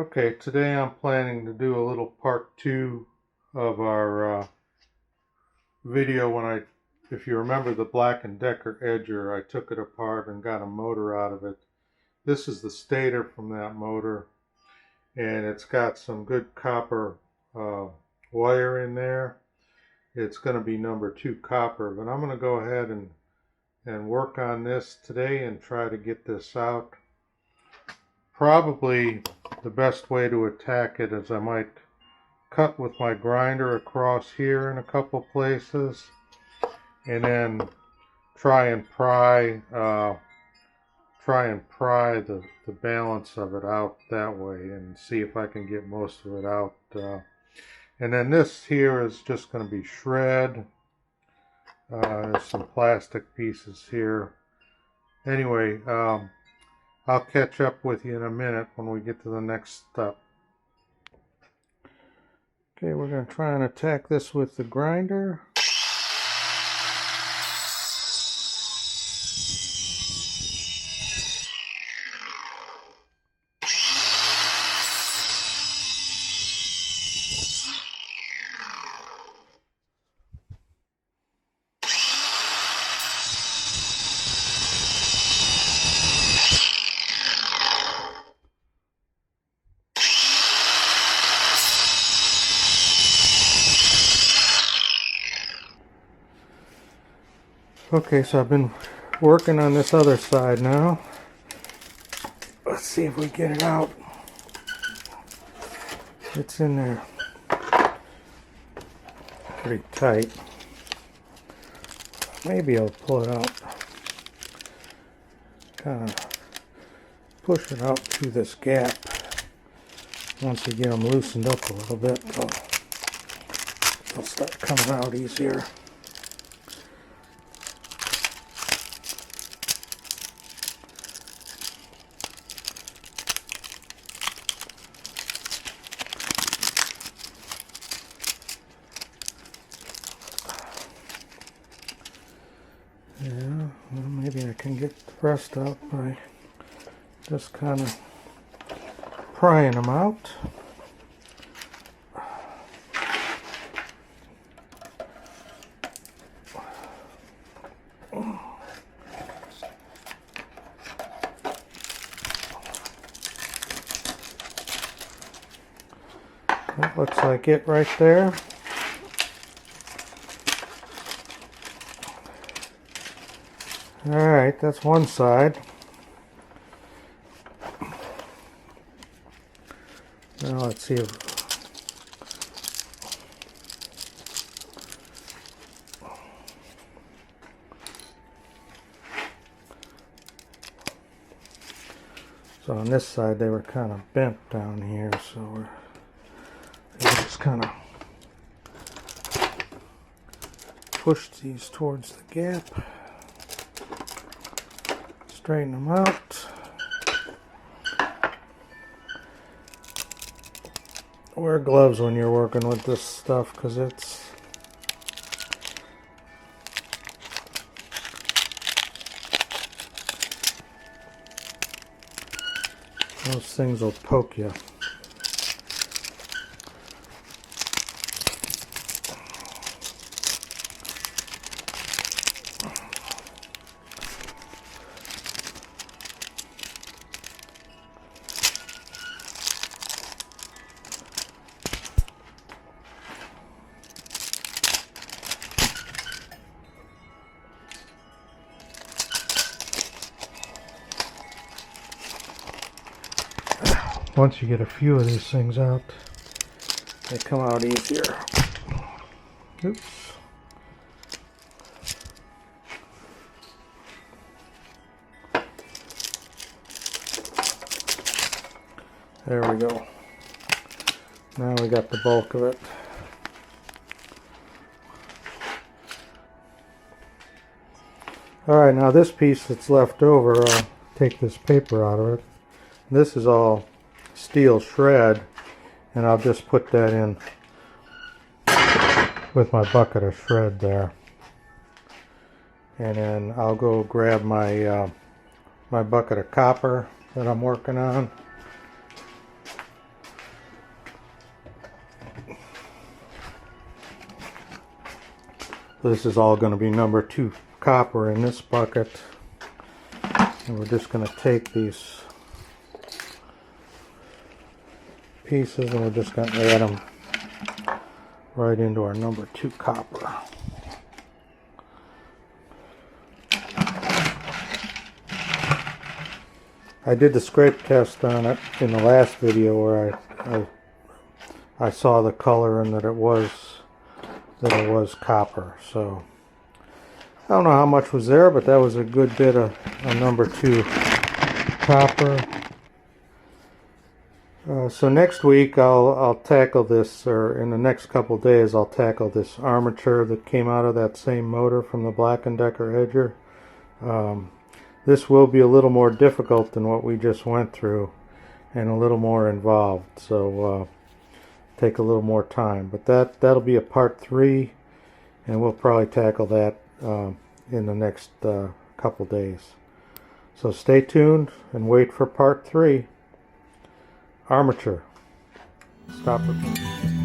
Okay, today I'm planning to do a little part 2 of our video if you remember the Black & Decker Edger, I took it apart and got a motor out of it. This is the stator from that motor, and it's got some good copper wire in there. It's going to be number 2 copper, but I'm going to go ahead and work on this today and try to get this out. Probably the best way to attack it is I might cut with my grinder across here in a couple places, and then try and pry the balance of it out that way and see if I can get most of it out. And then this here is just going to be shred. There's some plastic pieces here. Anyway, I'll catch up with you in a minute when we get to the next step. Okay, we're going to try and attack this with the grinder. Okay, so I've been working on this other side now. Let's see if we get it out. It's in there pretty tight. Maybe I'll pull it out. Kind of push it out through this gap. Once you get them loosened up a little bit, they'll start coming out easier. Yeah, well, maybe I can get the rest out by just kind of prying them out. That looks like it right there. Alright, that's one side. Now let's see if so on this side they were kind of bent down here, so we're just kind of push these towards the gap. Straighten them out. Wear gloves when you're working with this stuff because those things will poke you. Once you get a few of these things out, they come out easier. Oops. There we go. Now we got the bulk of it. Alright, now this piece that's left over, I'll take this paper out of it. This is all steel shred, and I'll just put that in with my bucket of shred there, and then I'll go grab my my bucket of copper that I'm working on. This is all going to be number 2 copper in this bucket. And we're just going to take these pieces and we're just going to add them right into our number 2 copper. I did the scrape test on it in the last video where I saw the color and that it was copper. So I don't know how much was there, but that was a good bit of number 2 copper. So next week I'll tackle this, or in the next couple days I'll tackle this armature that came out of that same motor from the Black & Decker edger. This will be a little more difficult than what we just went through and a little more involved, so take a little more time. But that'll be a part 3, and we'll probably tackle that in the next couple days. So stay tuned and wait for part 3. Armature. Stop it.